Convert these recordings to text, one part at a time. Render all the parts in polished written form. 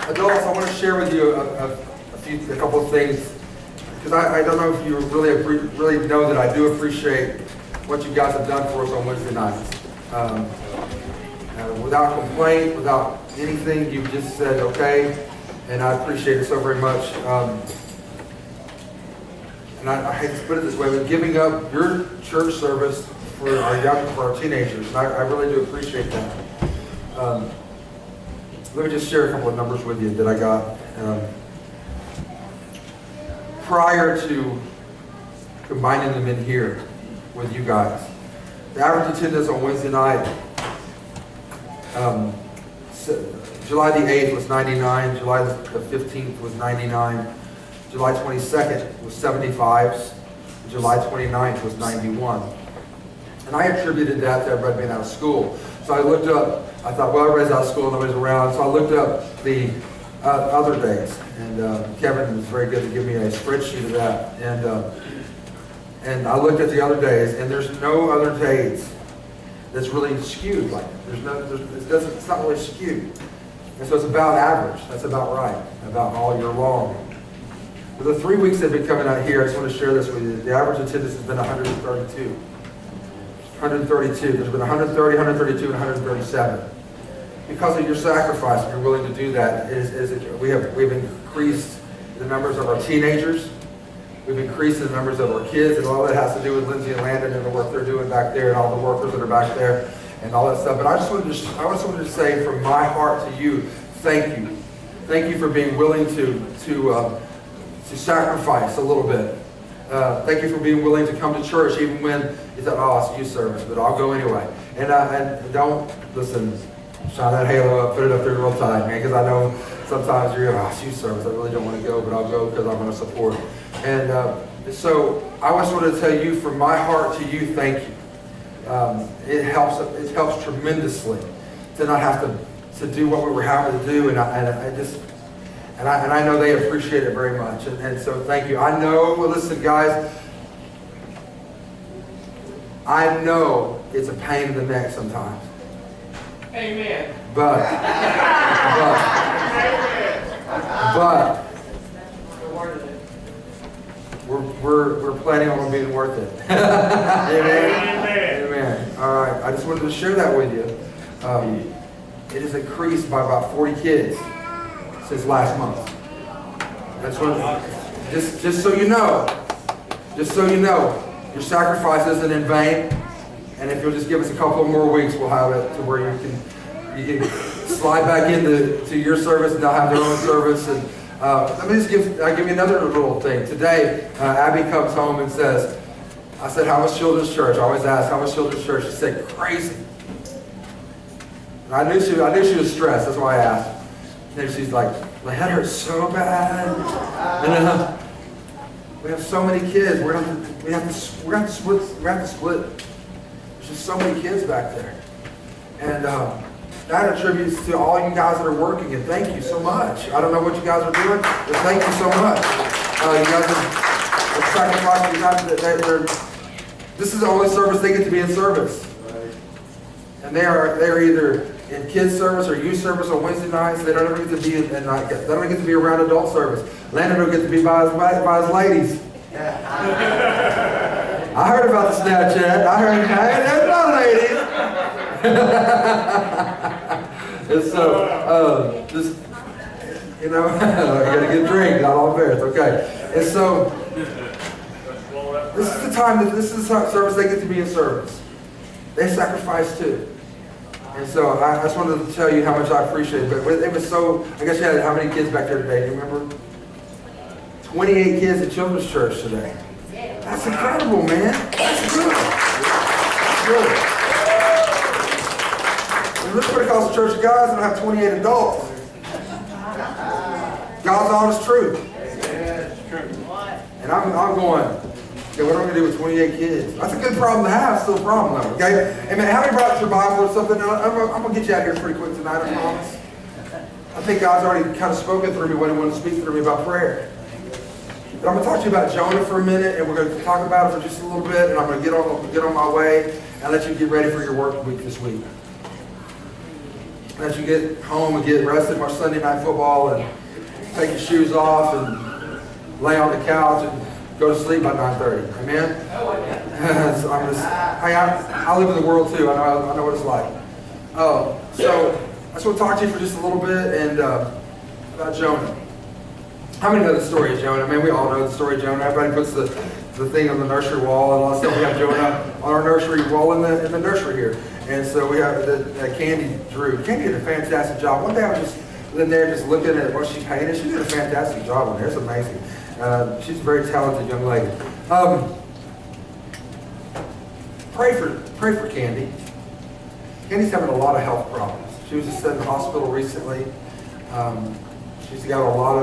Adults, I want to share with you a couple of things, because I don't know if you really know that I do appreciate what you guys have done for us on Wednesday nights. Without complaint, without anything, you've just said okay, and I appreciate it so very much. And I hate to put it this way, but giving up your church service for our teenagers, and I really do appreciate that. Let me just share a couple of numbers with you that I got. Prior to combining them in here with you guys, the average attendance on Wednesday night, July the 8th was 99, July the 15th was 99, July 22nd was 75s, July 29th was 91. And I attributed that to everybody being out of school. So I looked up, I thought, well, everybody's out of school, nobody's around. So I looked up the other days. And Kevin was very good to give me a spreadsheet of that. And I looked at the other days, and there's no other days that's really skewed like that. It's not really skewed. And so it's about average. That's about right, about all year long. For the 3 weeks they've been coming out here, I just want to share this with you. The average attendance has been 132. 132. There's been 130, 132, and 137. Because of your sacrifice, and you're willing to do that, we've increased the numbers of our teenagers. We've increased the numbers of our kids, and all that has to do with Lindsay and Landon and the work they're doing back there, and all the workers that are back there, and all that stuff. But I just wanted to say from my heart to you, thank you. Thank you for being willing to sacrifice a little bit. Thank you for being willing to come to church even when you thought, oh, it's youth service, but I'll go anyway. And don't, listen, shine that halo up, put it up there real tight, man, because I know sometimes you're, oh, it's youth service, I really don't want to go, but I'll go because I'm going to support. And so I just wanted to tell you from my heart to you, thank you. It helps tremendously to not have to do what we were having to do, and I know they appreciate it very much. And so thank you. I know, well, listen, guys, I know it's a pain in the neck sometimes. Amen. But we're planning on it being worth it. Amen. Amen. All right. I just wanted to share that with you. It has increased by about 40 kids since last month. That's what. Just so you know, your sacrifice isn't in vain. And if you'll just give us a couple more weeks, we'll have it to where you can slide back into your service and they'll have their own service. And let me just give you another little thing. Today, Abby comes home and says, I said, how was Children's Church? I always ask, how was Children's Church? She said, crazy. And I knew she was stressed. That's why I asked. And she's like, my head hurts so bad. And we have so many kids. We have to split. There's just so many kids back there. And that attributes to all you guys that are working. And thank you so much. I don't know what you guys are doing, but thank you so much. You guys are sacrificing. You guys, this is the only service they get to be in service. And they're either in kids service or youth service on Wednesday nights. They don't ever get to be they don't get to be around adult service. Landon don't get to be by his ladies. I heard about the Snapchat. I heard, hey, there's no ladies. And so, just, you know, I got a good drink, not all embarrassed, okay. And so, this is the service they get to be in service. They sacrifice too. And so I just wanted to tell you how much I appreciate it. But it was so, I guess you had how many kids back there today? Do you remember? 28 kids at Children's Church today. That's incredible, man. That's good. That's good. In this Pentecostal church of guys, don't have 28 adults. God's honest truth. And I'm going, okay, what am I going to do with 28 kids? That's a good problem to have. Still a problem, though, okay? Hey, man, how many brought your Bible or something? I'm going to get you out of here pretty quick tonight, I promise. I think God's already kind of spoken through me when He wanted to speak through me about prayer. But I'm going to talk to you about Jonah for a minute, and we're going to talk about it for just a little bit, and I'm going to get on my way and let you get ready for your work week this week. that you get home and get rested, watch Sunday night football, and take your shoes off and lay on the couch and go to sleep by 9:30. Amen? So I live in the world too. I know what it's like. So I just want to talk to you for just a little bit and about Jonah. How many know the story of Jonah? Man, we all know the story of Jonah. Everybody puts the thing on the nursery wall, and a lot of stuff. We have Jonah on our nursery wall in the nursery here. And so we have Candy drew. Candy did a fantastic job. One day I was just in there just looking at what she painted. She did a fantastic job on there. It's amazing. She's a very talented young lady. Pray for Candy. Candy's having a lot of health problems. She was just in the hospital recently. She's got a lot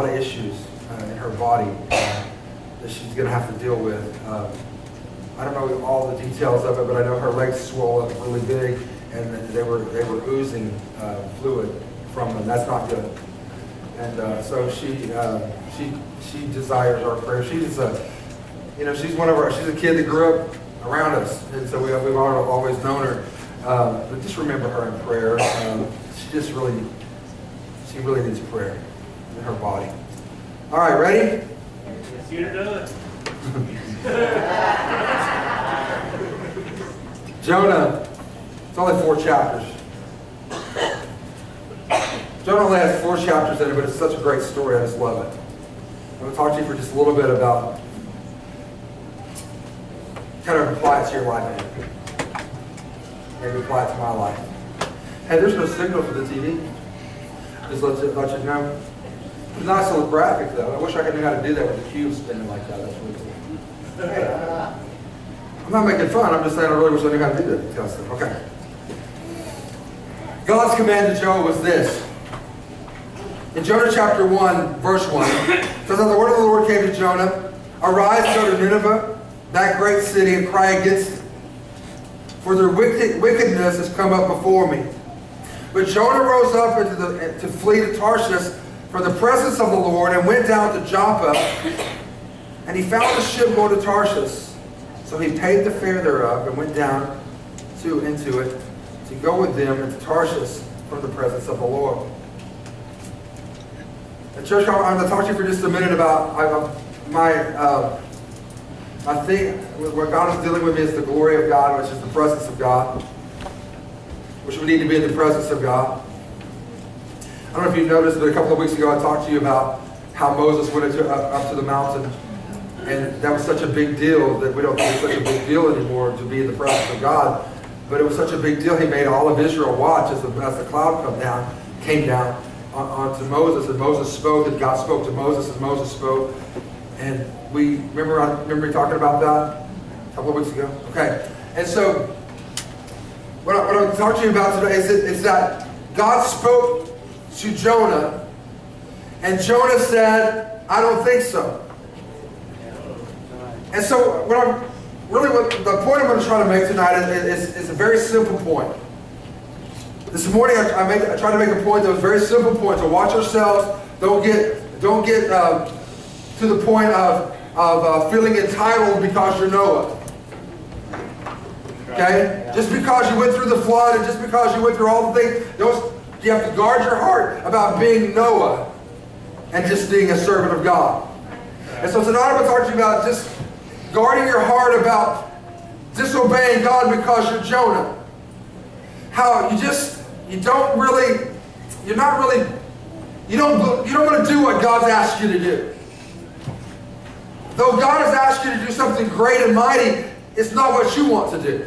of issues in her body that she's going to have to deal with. I don't know all the details of it, but I know her legs swelled up really big, and they were oozing fluid from them. That's not good. And so she desires our prayer. She's she's a kid that grew up around us, and so we've always known her. But just remember her in prayer. She really needs prayer in her body. All right, ready? Yes, you're done. Jonah, it's only 4 chapters. Jonah only has 4 chapters in it, but it's such a great story. I just love it. I'm going to talk to you for just a little bit about, kind of apply it to your life. Maybe apply it to my life. Hey, there's no signal for the TV. Just let you know. It's nice little graphic, though. I wish I could know how to do that with the cube spinning like that. That's really cool. Hey, I'm not making fun. I'm just saying I really wish I knew how to do that kind of stuff. Okay. God's command to Jonah was this. In Jonah chapter 1, verse 1, it says, "And the word of the Lord came to Jonah, Arise, go to Nineveh, that great city, and cry against it. For their wickedness has come up before me." But Jonah rose up to flee to Tarshish from the presence of the Lord, and went down to Joppa, and he found a ship going to Tarshish. So he paid the fare thereof, and went down into it to go with them into Tarshish from the presence of the Lord. And church, I'm going to talk to you for just a minute about I think what God is dealing with me is the glory of God, which is the presence of God, which we need to be in the presence of God. I don't know if you noticed, but a couple of weeks ago I talked to you about how Moses went up to the mountain, and that was such a big deal that we don't think it's such a big deal anymore to be in the presence of God. But it was such a big deal, he made all of Israel watch as the cloud came down onto Moses, and Moses spoke, and God spoke to Moses, and Moses spoke. And we remember talking about that a couple of weeks ago? Okay. And so what I'm going to talk to you about today is that God spoke to Jonah, and Jonah said, "I don't think so." And so the point I'm going to try to make tonight is a very simple point. This morning I tried to make a point that was a very simple point, to watch ourselves, don't get to the point of feeling entitled because you're Noah. Okay? Just because you went through the flood, and just because you went through all the things, you have to guard your heart about being Noah and just being a servant of God. And so tonight I'm going to talk to you about just guarding your heart about disobeying God because you're Jonah. How you don't want to do what God's asked you to do. Though God has asked you to do something great and mighty, it's not what you want to do.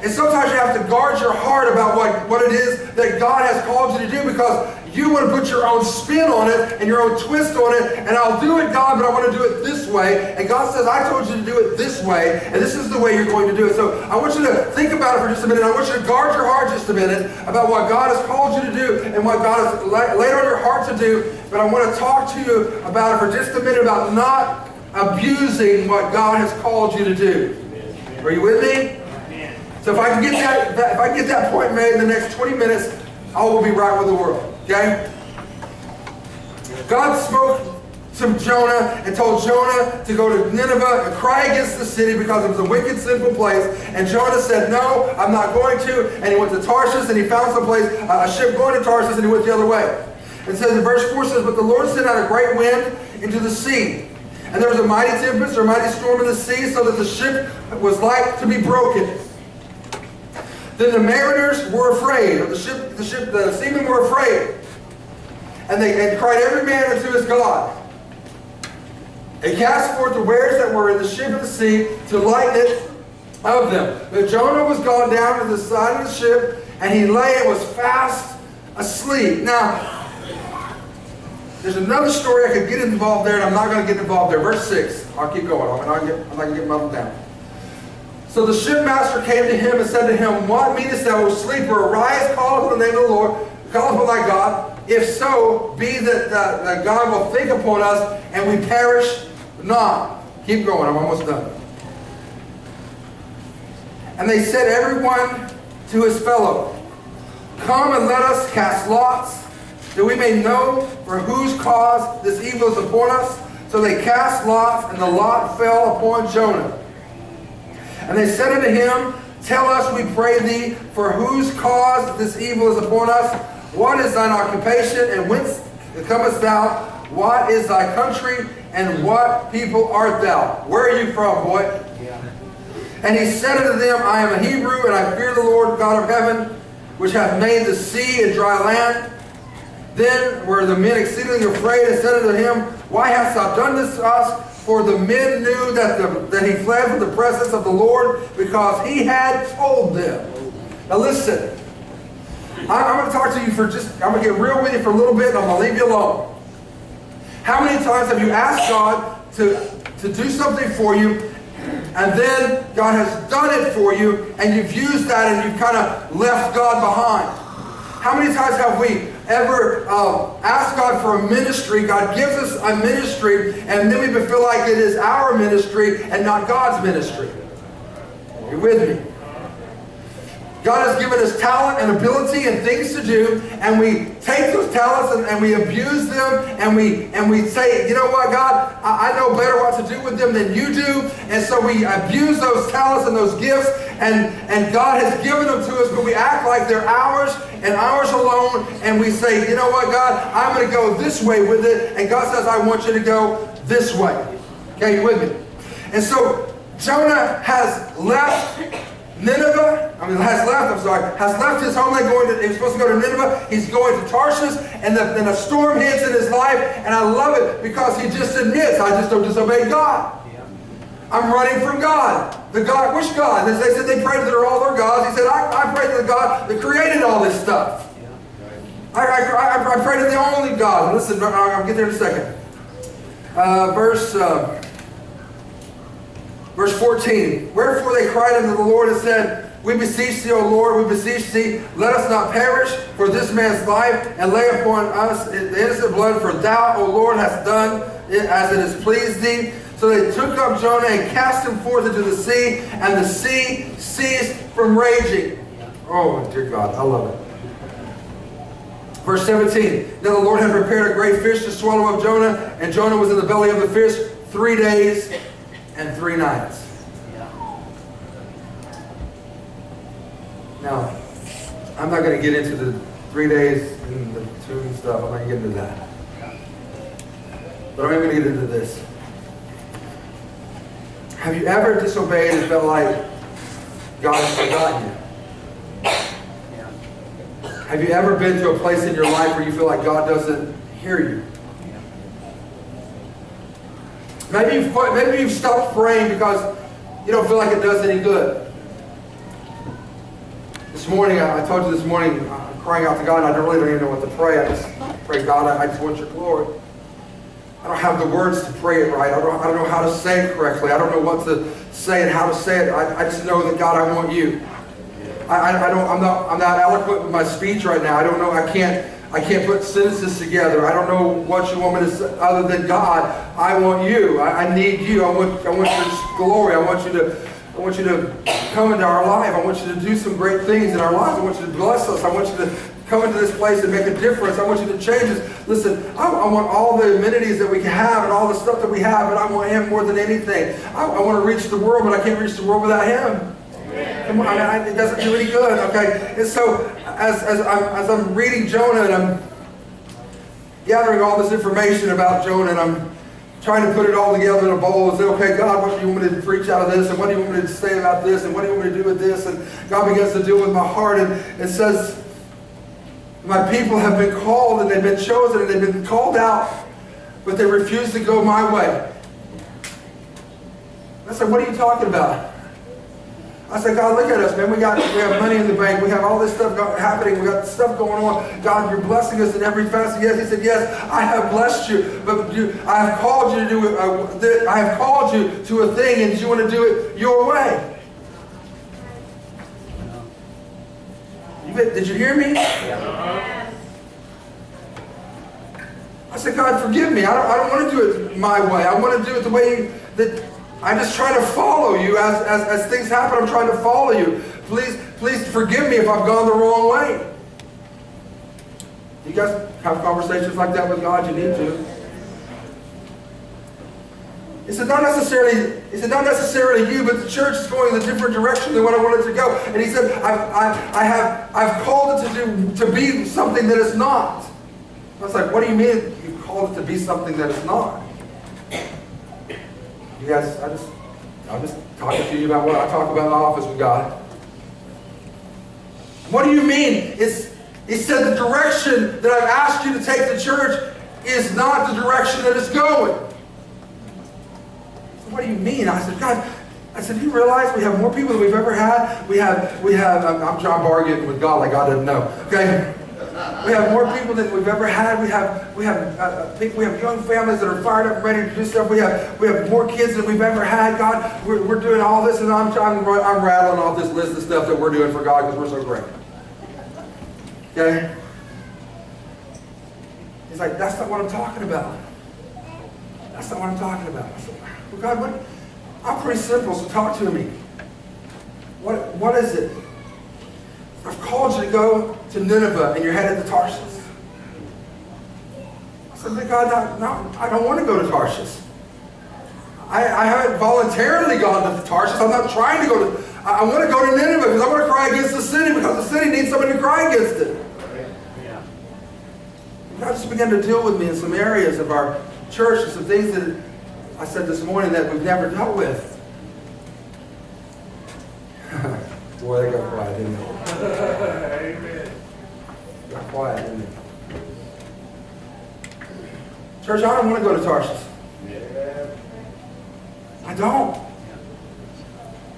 And sometimes you have to guard your heart about what it is that God has called you to do, because you want to put your own spin on it and your own twist on it. And I'll do it, God, but I want to do it this way. And God says, I told you to do it this way, and this is the way you're going to do it. So I want you to think about it for just a minute. I want you to guard your heart just a minute about what God has called you to do and what God has laid on your heart to do. But I want to talk to you about it for just a minute, about not abusing what God has called you to do. Are you with me? So if I can get that point made in the next 20 minutes, I will be right with the world. Okay? God spoke to Jonah and told Jonah to go to Nineveh and cry against the city because it was a wicked, sinful place. And Jonah said, no, I'm not going to. And he went to Tarshish and he found some place, a ship going to Tarshish, and he went the other way. It says in verse 4 says, but the Lord sent out a great wind into the sea. And there was a mighty tempest or a mighty storm in the sea, so that the ship was like to be broken. Then the mariners were afraid, or the seamen were afraid. And they cried every man unto his God. They cast forth the wares that were in the ship of the sea to lighten it of them. But Jonah was gone down to the side of the ship, and he lay and was fast asleep. Now, there's another story I could get involved there, and I'm not going to get involved there. Verse 6. I'll keep going. I'm not going to get muddled down. So the shipmaster came to him and said to him, what meanest thou, O sleeper? Arise, call upon the name of the Lord, call upon thy God. If so, be that God will think upon us, and we perish not. Keep going. I'm almost done. And they said, everyone to his fellow, come and let us cast lots, that we may know for whose cause this evil is upon us. So they cast lots, and the lot fell upon Jonah. And they said unto him, tell us, we pray thee, for whose cause this evil is upon us. What is thine occupation, and whence comest thou? What is thy country, and what people art thou? Where are you from, boy? Yeah. And he said unto them, I am a Hebrew, and I fear the Lord God of heaven, which hath made the sea and dry land. Then were the men exceedingly afraid, and said unto him, why hast thou done this to us? For the men knew that he fled from the presence of the Lord, because he had told them. Now listen, I'm going to talk to you I'm going to get real with you for a little bit, and I'm going to leave you alone. How many times have you asked God to do something for you, and then God has done it for you, and you've used that, and you've kind of left God behind? How many times have we ever asked God for a ministry? God gives us a ministry, and then we feel like it is our ministry and not God's ministry. Are you with me? God has given us talent and ability and things to do, and we take those talents and we abuse them, and we say, you know what, God, I know better what to do with them than you do, and so we abuse those talents and those gifts, and God has given them to us, but we act like they're ours and ours alone, and we say, you know what, God, I'm going to go this way with it, and God says, I want you to go this way. Okay, you with me? And so Jonah has left Nineveh, has left his homeland, he was supposed to go to Nineveh. He's going to Tarshish, and then a storm hits in his life, and I love it because he just admits, I just don't disobey God. I'm running from God. The God, which God? They said they prayed to all their gods. He said, I pray to the God that created all this stuff. I pray to the only God. Listen, I'll get there in a second. Verse 14, wherefore they cried unto the Lord and said, we beseech thee, O Lord, we beseech thee, let us not perish for this man's life, and lay upon us the innocent blood, for thou, O Lord, hast done it as it has pleased thee. So they took up Jonah and cast him forth into the sea, and the sea ceased from raging. Oh, dear God, I love it. Verse 17, now the Lord had prepared a great fish to swallow up Jonah, and Jonah was in the belly of the fish 3 days and 3 nights. Now, I'm not going to get into the 3 days and the 2 and stuff. I'm not going to get into that. But I'm going to get into this. Have you ever disobeyed and felt like God has forgotten you? Have you ever been to a place in your life where you feel like God doesn't hear you? Maybe you've stopped praying because you don't feel like it does any good. This morning, I told you this morning, I'm crying out to God, and I really don't even know what to pray. I just pray, God, I just want your glory. I don't have the words to pray it right. I don't know how to say it correctly. I don't know what to say and how to say it. I just know that, God, I want you. I'm not eloquent with my speech right now. I don't know. I can't put sentences together. I don't know what you want me to say other than, God, I want you. I need you. I want your glory. I want you to come into our life. I want you to do some great things in our lives. I want you to bless us. I want you to come into this place and make a difference. I want you to change this. Listen, I want all the amenities that we have and all the stuff that we have, but I want Him more than anything. I want to reach the world, but I can't reach the world without Him. Come on, it doesn't do any good, okay? And so, as I'm reading Jonah and I'm gathering all this information about Jonah and I'm trying to put it all together in a bowl and say, okay, God, what do you want me to preach out of this? And what do you want me to say about this? And what do you want me to do with this? And God begins to deal with my heart and it says, my people have been called and they've been chosen and they've been called out, but they refuse to go my way. I said, what are you talking about? I said, God, look at us, man. We have money in the bank. We have all this stuff happening. We got stuff going on. God, you're blessing us in every facet. Yes, He said, yes, I have blessed you, but I have called you to do it. I have called you to a thing, and you want to do it your way. Did you hear me? I said, God, forgive me. I don't want to do it my way. I want to do it the way that I just try to follow you. As things happen, I'm trying to follow you. Please forgive me if I've gone the wrong way. You guys have conversations like that with God? You need to. He said, not necessarily you, but the church is going in a different direction than what I wanted to go. And He said, I've called it to be something that it's not. I was like, what do you mean you've called it to be something that it's not? You guys, I'm just talking to you about what I talk about in the office with God. What do you mean? He said the direction that I've asked you to take the church is not the direction that it's going. So what do you mean? I said, God, do you realize we have more people than we've ever had? We have. I'm John Bargain with God like God doesn't know. Okay. We have more people than we've ever had. We have young families that are fired up and ready to do stuff. We have more kids than we've ever had. God, we're doing all this, and I'm rattling off this list of stuff that we're doing for God because we're so great. Okay? He's like, that's not what I'm talking about. That's not what I'm talking about. I said, well, God, I'm pretty simple, so talk to me. What is it? I've called you to go to Nineveh and you're headed to Tarshish. I said, but God, no, I don't want to go to Tarshish. I haven't voluntarily gone to Tarshish. I'm not trying to go to... I want to go to Nineveh because I want to cry against the city because the city needs somebody to cry against it. Yeah. God just began to deal with me in some areas of our church and some things that I said this morning that we've never dealt with. Boy, they got quiet, didn't they? Amen. Got quiet, didn't they? Church, I don't want to go to Tarshish. Yeah. I don't.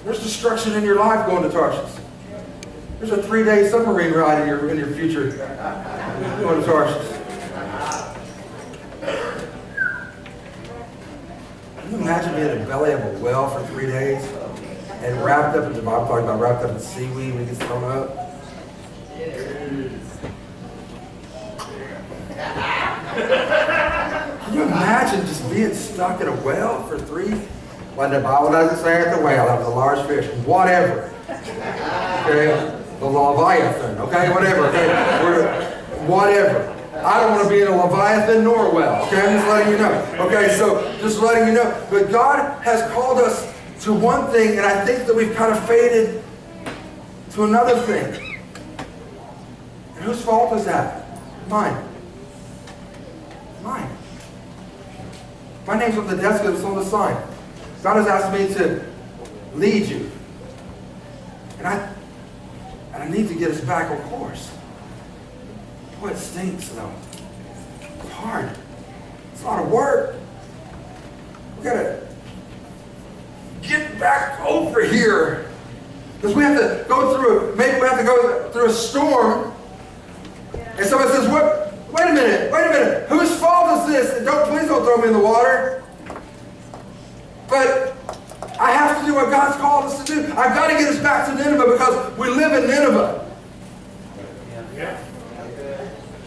There's destruction in your life going to Tarshish. There's a 3-day submarine ride in your future going to Tarshish. Can you imagine being in the belly of a whale for 3 days? And wrapped up in the Bible, talking about wrapped up in seaweed when it gets thrown up. Can you imagine just being stuck in a whale for 3? Well, the Bible doesn't say it's a whale, that was a large fish. Whatever. Okay? The Leviathan. Okay? Whatever. Okay? Whatever. I don't want to be in a Leviathan nor a whale. Okay? I'm just letting you know. Okay? So, just letting you know. But God has called us to one thing, and I think that we've kind of faded to another thing. And whose fault is that? Mine. Mine. My name's on the desk and it's on the sign. God has asked me to lead you. And I need to get us back on course. Boy, it stinks though. It's hard. It's a lot of work. We gotta get back over here. Because we have to go through a storm. And somebody says, wait a minute, whose fault is this? Please don't throw me in the water. But I have to do what God's called us to do. I've got to get us back to Nineveh because we live in Nineveh.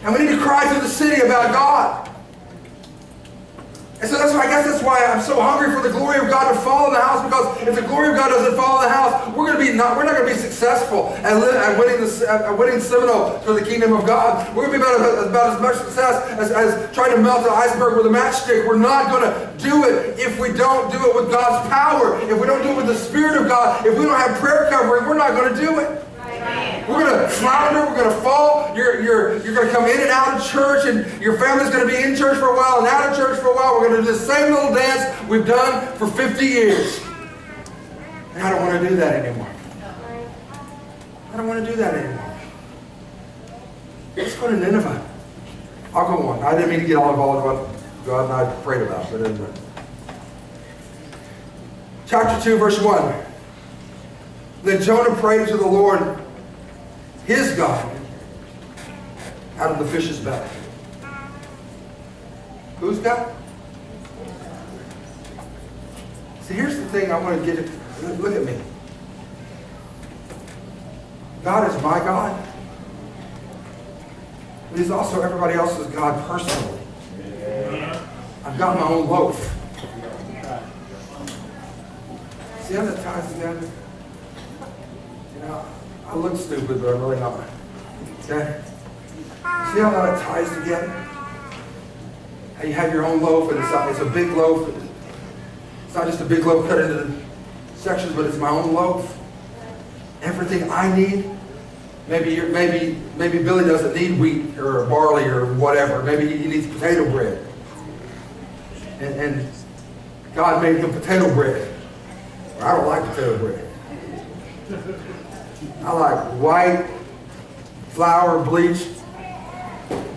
And we need to cry to the city about God. And so I guess that's why I'm so hungry for the glory of God to fall in the house, because if the glory of God doesn't fall in the house, we're not going to be successful at winning Seminole for the kingdom of God. We're going to be about as much success as trying to melt an iceberg with a matchstick. We're not going to do it if we don't do it with God's power. If we don't do it with the Spirit of God, if we don't have prayer covering, we're not going to do it. We're going to flounder, we're going to fall, you're going to come in and out of church, and your family's going to be in church for a while and out of church for a while. We're going to do the same little dance we've done for 50 years. And I don't want to do that anymore. I don't want to do that anymore. Let's go to Nineveh. I'll go on. I didn't mean to get all involved with what God and I prayed about, but anyway. Chapter 2, verse 1. Then Jonah prayed to the Lord, his God, out of the fish's belly. Whose God? See, here's the thing I want to get it. Look at me. God is my God. But He's also everybody else's God personally. I've got my own loaf. See how that ties together? You know, I look stupid, but I'm really not. Okay? See how that ties together? How you have your own loaf, and it's a big loaf. It's not just a big loaf cut into sections, but it's my own loaf. Everything I need. Maybe Billy doesn't need wheat or barley or whatever. Maybe he needs potato bread. And God made him potato bread. I don't like potato bread. I like white, flour bleached,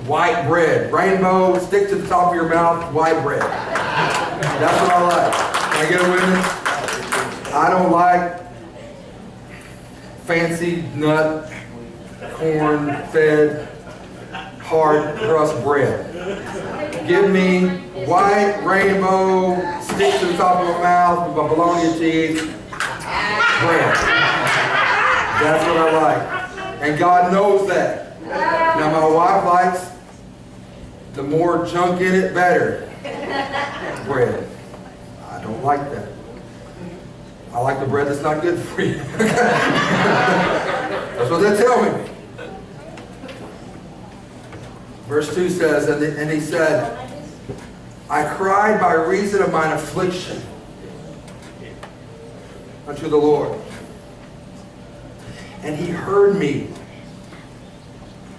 white bread. Rainbow, stick to the top of your mouth, white bread. That's what I like. Can I get a witness? I don't like fancy nut, corn-fed, hard crust bread. Give me white, rainbow, stick to the top of my mouth with my bologna and cheese bread. That's what I like. And God knows that. Now my wife likes the more junk in it, better bread. I don't like that. I like the bread that's not good for you. That's what they tell me. Verse 2 says, and he said, I cried by reason of mine affliction unto the Lord. And He heard me.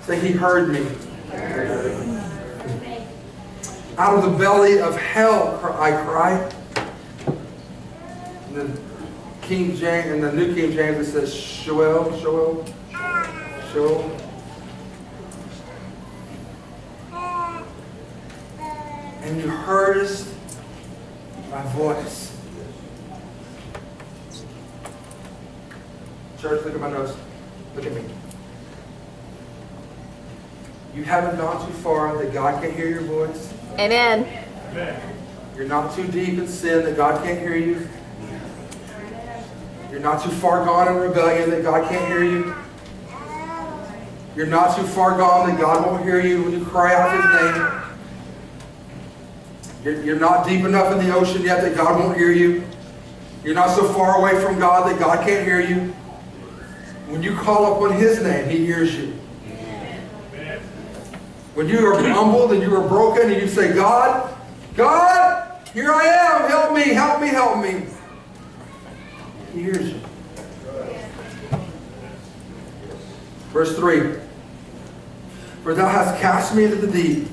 Say, He heard me. Out of the belly of hell I cried. In the King James, in the New King James, it says Sheol. And you heardest my voice. Church, look at my nose. Look at me. You haven't gone too far that God can't hear your voice. Amen. You're not too deep in sin that God can't hear you. You're not too far gone in rebellion that God can't hear you. You're not too far gone that God won't hear you when you cry out His name. You're not deep enough in the ocean yet that God won't hear you. You're not so far away from God that God can't hear you. When you call upon His name, He hears you. When you are humbled and you are broken and you say, God, here I am, help me, help me, help me. He hears you. Verse 3. For thou hast cast me into the deep,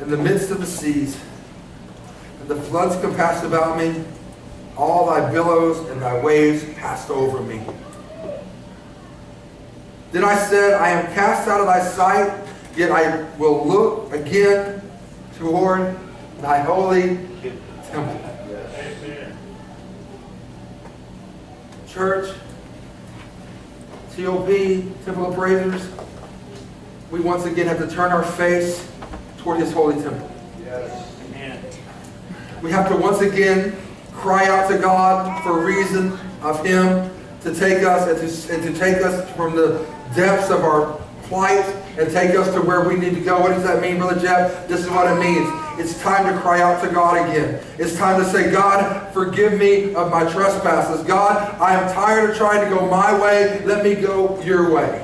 in the midst of the seas, and the floods compassed about me. All thy billows and thy waves passed over me. Then I said, I am cast out of thy sight, yet I will look again toward thy holy temple. Church, TOP, Temple of Praisers, we once again have to turn our face toward His holy temple. Yes. Amen. We have to once again cry out to God for reason of Him to take us and to take us from the depths of our plight and take us to where we need to go. What does that mean, Brother Jeff? This is what it means. It's time to cry out to God again. It's time to say, God, forgive me of my trespasses. God, I am tired of trying to go my way. Let me go your way.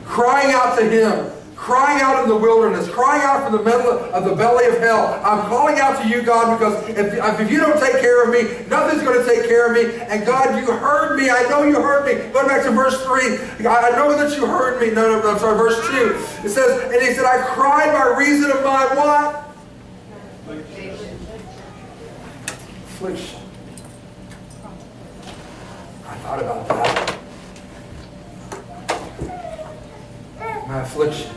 Crying out to Him. Crying out in the wilderness, crying out from the middle of the belly of hell. I'm calling out to you, God, because if you don't take care of me, nothing's going to take care of me. And God, you heard me. I know you heard me. Going back to verse 3, I know that you heard me. No, I'm sorry, verse 2. It says, and he said, I cried by reason of my what? Affliction. I thought about that. My affliction.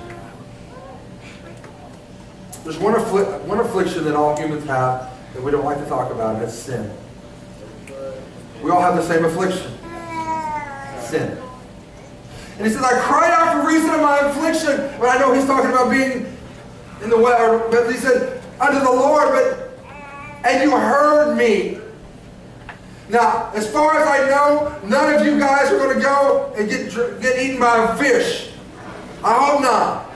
There's one affliction that all humans have that we don't like to talk about, and it's sin. We all have the same affliction. Sin. And he says, I cried out for reason of my affliction. But I know he's talking about being in the way, but he said, unto the Lord, and you heard me. Now, as far as I know, none of you guys are going to go and get eaten by a fish. I hope not.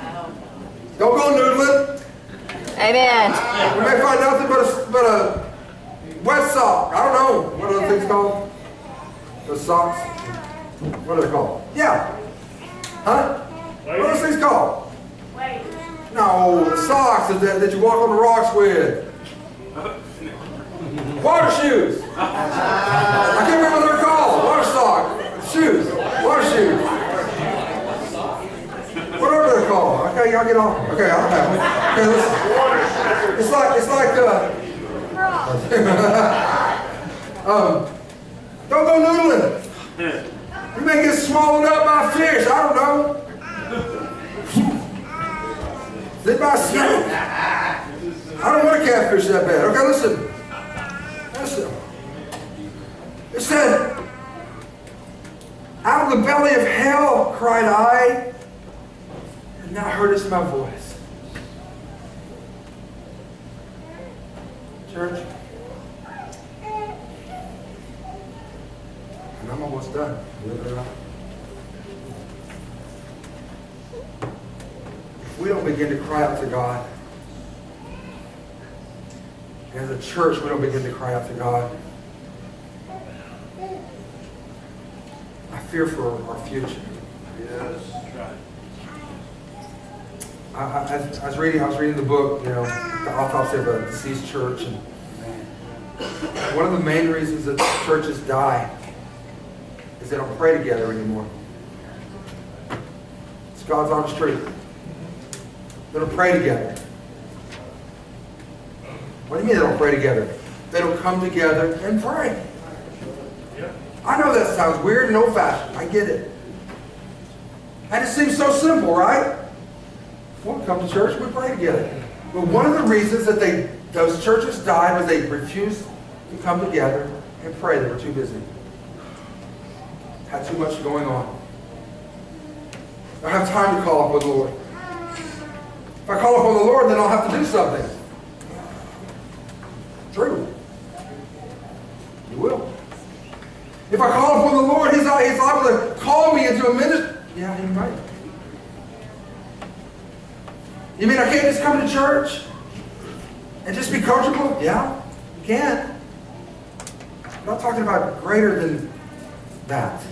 Don't go noodling. Amen. We may find nothing but a wet sock. I don't know. What are those things called? The socks? What are they called? Yeah. Huh? What are those things called? Wait. No, the socks that you walk on the rocks with. Water shoes. I can't remember what they're called. Water sock. Shoes. Water shoes. Whatever they're called. Okay, y'all get off. Okay, I'll have it. Okay, listen. It's like don't go noodling. You may get swallowed up by fish. I don't know. Sit by snake. I don't want to catfish that bad. Okay, listen. It said, out of the belly of hell cried I, and thou heardest my voice. Church, and I'm almost done. Believe it or not. If we don't begin to cry out to God, as a church, we don't begin to cry out to God, I fear for our future. Yes, right. I was reading the book, the autopsy of a deceased church, and one of the main reasons that churches die is they don't pray together anymore. It's God's honest truth. They don't pray together. What do you mean they don't pray together? They don't come together and pray. I know that sounds weird and old-fashioned. I get it. And it seems so simple, right? Well, we come to church, we pray together. But one of the reasons that those churches died was they refused to come together and pray. They were too busy. Had too much going on. I don't have time to call upon the Lord. If I call upon the Lord, then I'll have to do something. True. You will. If I call upon the Lord, He's liable to call me into a ministry. Yeah, He might. You mean I can't just come to church and just be comfortable? Yeah, you can. I'm not talking about greater than that.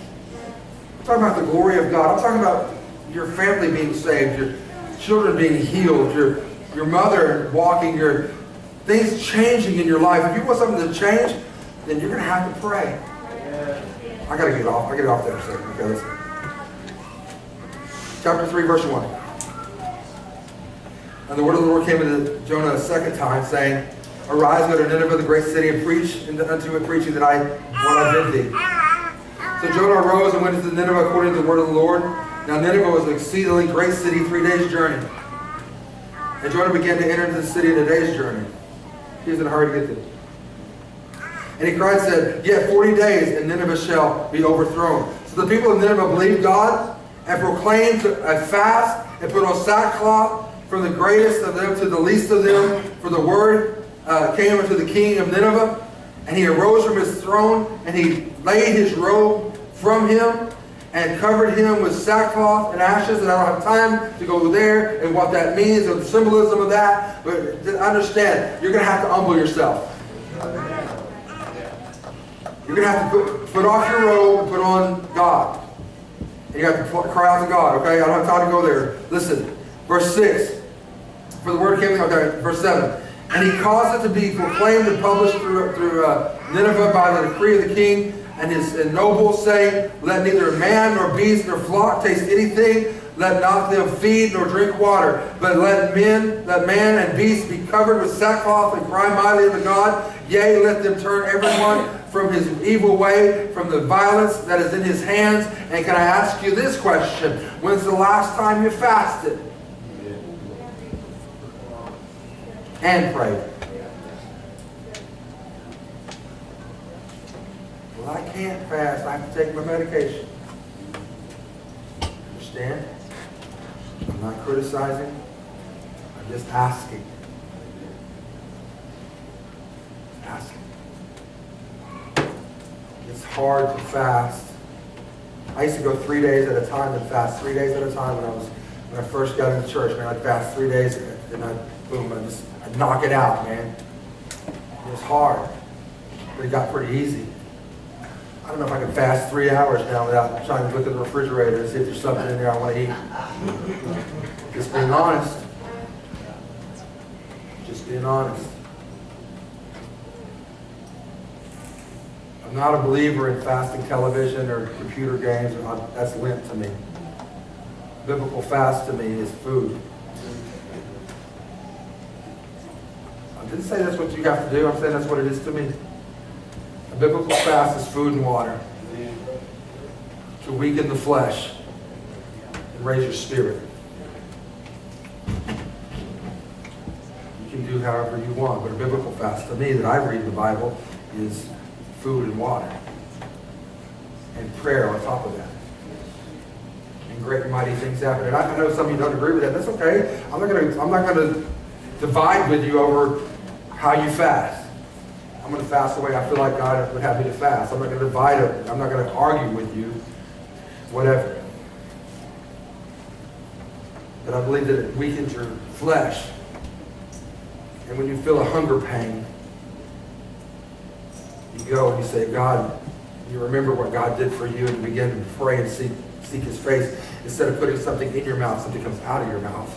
I'm talking about the glory of God. I'm talking about your family being saved, your children being healed, your mother walking, your things changing in your life. If you want something to change, then you're going to have to pray. I got to get off. I get off there in a second. Okay, listen. Chapter 3, verse 1. And the word of the Lord came to Jonah a second time, saying, Arise, go to Nineveh, the great city, and preach unto it, preaching what I bid thee. So Jonah arose and went into Nineveh according to the word of the Lord. Now Nineveh was an exceedingly great city, 3 days' journey. And Jonah began to enter into the city in a day's journey. He was in a hurry to get there. And he cried and said, Yet 40 days, and Nineveh shall be overthrown. So the people of Nineveh believed God, and proclaimed a fast, and put on sackcloth, from the greatest of them to the least of them. For the word came unto the king of Nineveh, and he arose from his throne, and he laid his robe from him, and covered him with sackcloth and ashes. And I don't have time to go there and what that means or the symbolism of that. But understand, you're going to have to humble yourself. You're going to have to put off your robe and put on God. And you have to cry out to God, okay? I don't have time to go there. Listen, verse 6. For the word came, okay, verse 7. And he caused it to be proclaimed and published through Nineveh by the decree of the king and his nobles, saying, let neither man nor beast nor flock taste anything, let not them feed nor drink water, but let man and beast be covered with sackcloth and cry mightily unto God. Yea, let them turn everyone from his evil way, from the violence that is in his hands. And can I ask you this question? When's the last time you fasted and prayed? Well, I can't fast. I have to take my medication. Understand? I'm not criticizing. I'm just asking. Asking. It's hard to fast. I used to go 3 days at a time and fast 3 days at a time when I first got into church. Man, I'd fast 3 days and I'd knock it out, man. It was hard, but it got pretty easy. I don't know if I can fast 3 hours now without trying to look at the refrigerator and see if there's something in there I want to eat. Just being honest. Just being honest. I'm not a believer in fasting television or computer games. That's Lent to me. Biblical fast to me is food. I didn't say that's what you have to do. I'm saying that's what it is to me. A biblical fast is food and water to weaken the flesh and raise your spirit. You can do however you want, but a biblical fast to me that I read in the Bible is food and water and prayer on top of that. And great and mighty things happen. And I know some of you don't agree with that. That's okay. I'm not going to divide with you over how you fast. I'm going to fast the way I feel like God would have me to fast. I'm not going to divide it. I'm not going to argue with you. Whatever. But I believe that it weakens your flesh. And when you feel a hunger pain, you go and you say, God, you remember what God did for you, and you begin to pray and seek his face. Instead of putting something in your mouth, something comes out of your mouth.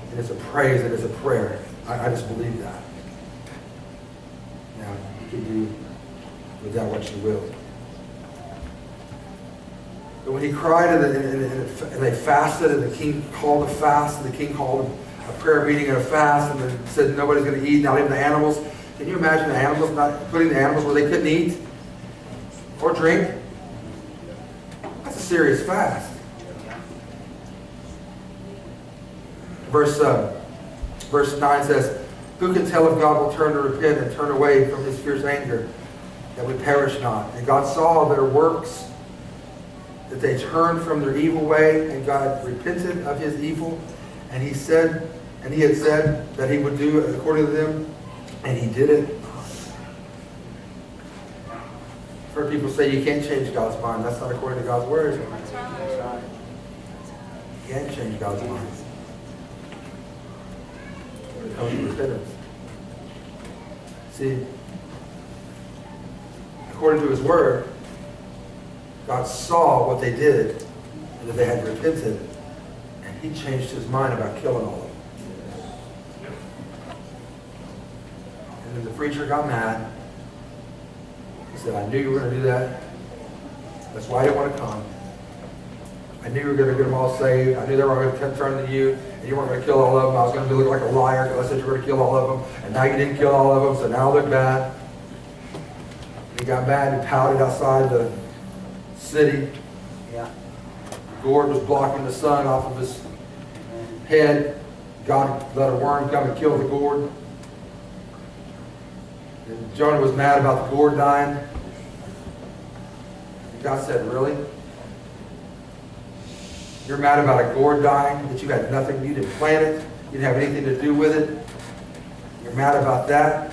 And it's a praise and it's a prayer. I just believe that. Now, you can do with that what you will. But when he cried and they fasted, and the king called a fast, and the king called a prayer meeting and a fast, and then said nobody's going to eat, not even the animals. Can you imagine the animals, not putting the animals where they couldn't eat or drink? That's a serious fast. Verse 9 says, who can tell if God will turn to repent and turn away from his fierce anger, that we perish not? And God saw their works, that they turned from their evil way, and God repented of his evil. And he had said that he would do according to them, and he did it. I've heard people say you can't change God's mind. That's not according to God's word. That's right. You can't change God's mind. When it comes to repentance. See, according to his word, God saw what they did, and that they had repented, and he changed his mind about killing all of them. And then the preacher got mad. He said, I knew you were going to do that. That's why I didn't want to come. I knew you were going to get them all saved. I knew they were going to turn to you, and you weren't going to kill all of them. I was going to look like a liar because I said you were going to kill all of them, and now you didn't kill all of them, so now they're bad. And he got mad and pouted outside the city. Yeah. The gourd was blocking the sun off of his head. God let a worm come and kill the gourd. And Jonah was mad about the gourd dying. And God said, really? You're mad about a gourd dying that you had nothing, you didn't plant it, you didn't have anything to do with it. You're mad about that?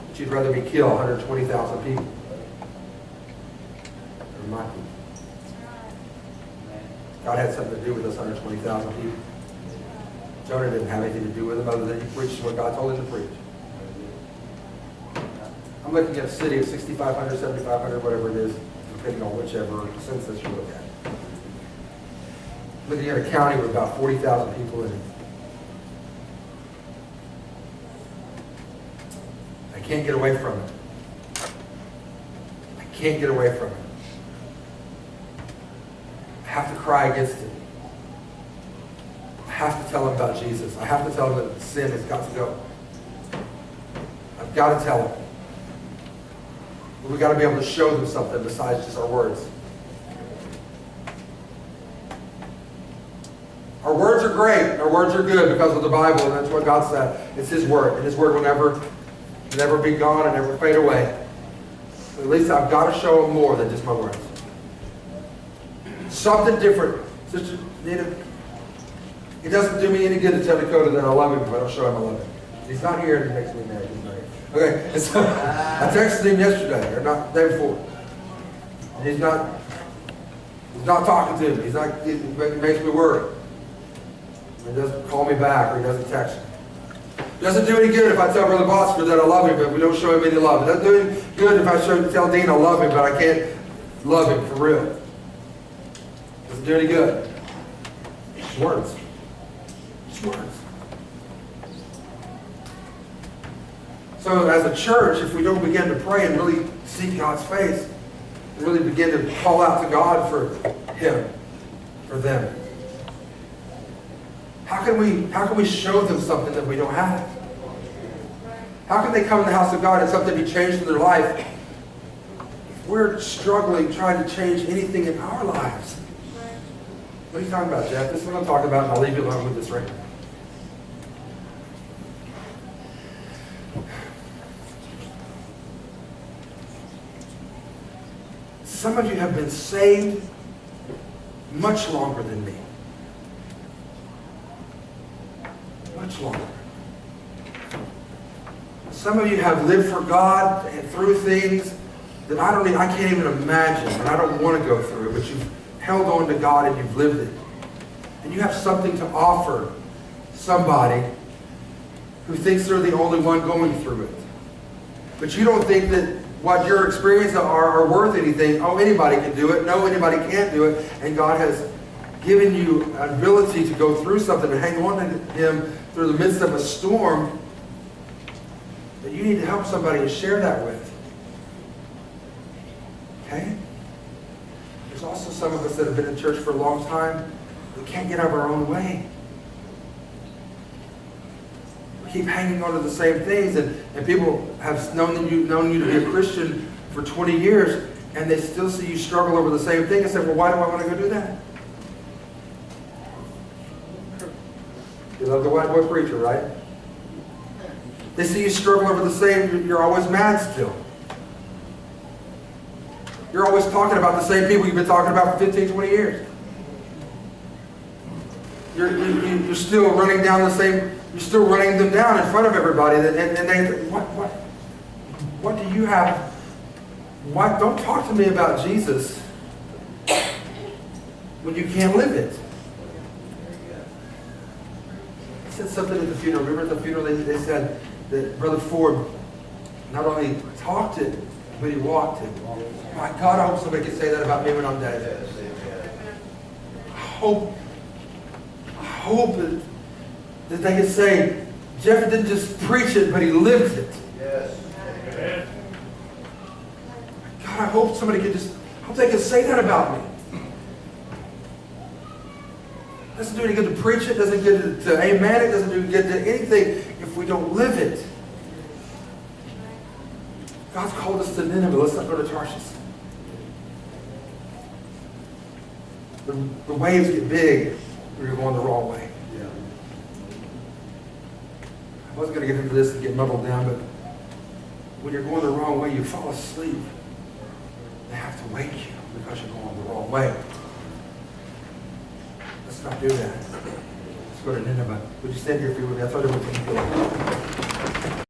But you'd rather me kill 120,000 people. Never mind. God had something to do with those 120,000 people. Jonah didn't have anything to do with them other than he preached what God told him to preach. I'm looking at a city of 6,500, 7,500, whatever it is, depending on whichever census you look at. Looking at a county with about 40,000 people in it. I can't get away from it. I can't get away from it. I have to cry against it. I have to tell them about Jesus. I have to tell them that sin has got to go. I've got to tell them. But we've got to be able to show them something besides just our words. Our words are great. Our words are good because of the Bible, and that's what God said. It's His Word, and His Word will never be gone and never fade away. But at least I've got to show them more than just my words. Something different. Sister Nita, it doesn't do me any good to tell Dakota that I love him if I don't show him I love him. He's not here and it makes me mad. He's not here. Okay, and so I texted him yesterday, or not the day before. And he's not talking to me. It makes me worry. He doesn't call me back or he doesn't text me. It doesn't do any good if I tell Brother Bosco that I love him, but we don't show him any love. It doesn't do any good if I tell Dean I love him, but I can't love him for real. It doesn't do any good. It's words. It's words. So as a church, if we don't begin to pray and really seek God's face, and really begin to call out to God for him, for them, how can we show them something that we don't have? How can they come to the house of God and something be changed in their life if we're struggling trying to change anything in our lives? What are you talking about, Jeff? This is what I'm talking about, and I'll leave you alone with this right now. Some of you have been saved much longer than me. Much longer. Some of you have lived for God and through things that I can't even imagine, and I don't want to go through, but you've held on to God and you've lived it. And you have something to offer somebody who thinks they're the only one going through it. But you don't think that what your experiences are worth anything. Oh, anybody can do it. No, anybody can't do it. And God has given you an ability to go through something and hang on to Him through the midst of a storm that you need to help somebody and share that with. Okay? There's also some of us that have been in church for a long time that can't get out of our own way. We keep hanging on to the same things, and people have known you to be a Christian for 20 years, and they still see you struggle over the same thing and say, well, why do I want to go do that? You love the white boy preacher, right? They see you struggle over the same, you're always mad still. You're always talking about the same people you've been talking about for 15, 20 years. You're still running down the same, you're still running them down in front of everybody, and they, what do you have? Why, don't talk to me about Jesus when you can't live it. I said something at the funeral. Remember at the funeral they said that Brother Ford not only talked it, but he walked it. My God, I hope somebody can say that about me when I'm dead. I hope that they can say, Jeff didn't just preach it, but he lived it. Yes. God, I hope somebody can hope they can say that about me. It doesn't do any good to preach it, doesn't get to amen it, doesn't do good to anything if we don't live it. God's called us to Nineveh. Let's not go to Tarshish. The waves get big when you're going the wrong way. Yeah. I wasn't going to get into this and get muddled down, but when you're going the wrong way, you fall asleep. They have to wake you because you're going the wrong way. Let's not do that. Let's go to Nineveh. Would you stand here if you would? I thought it would be good.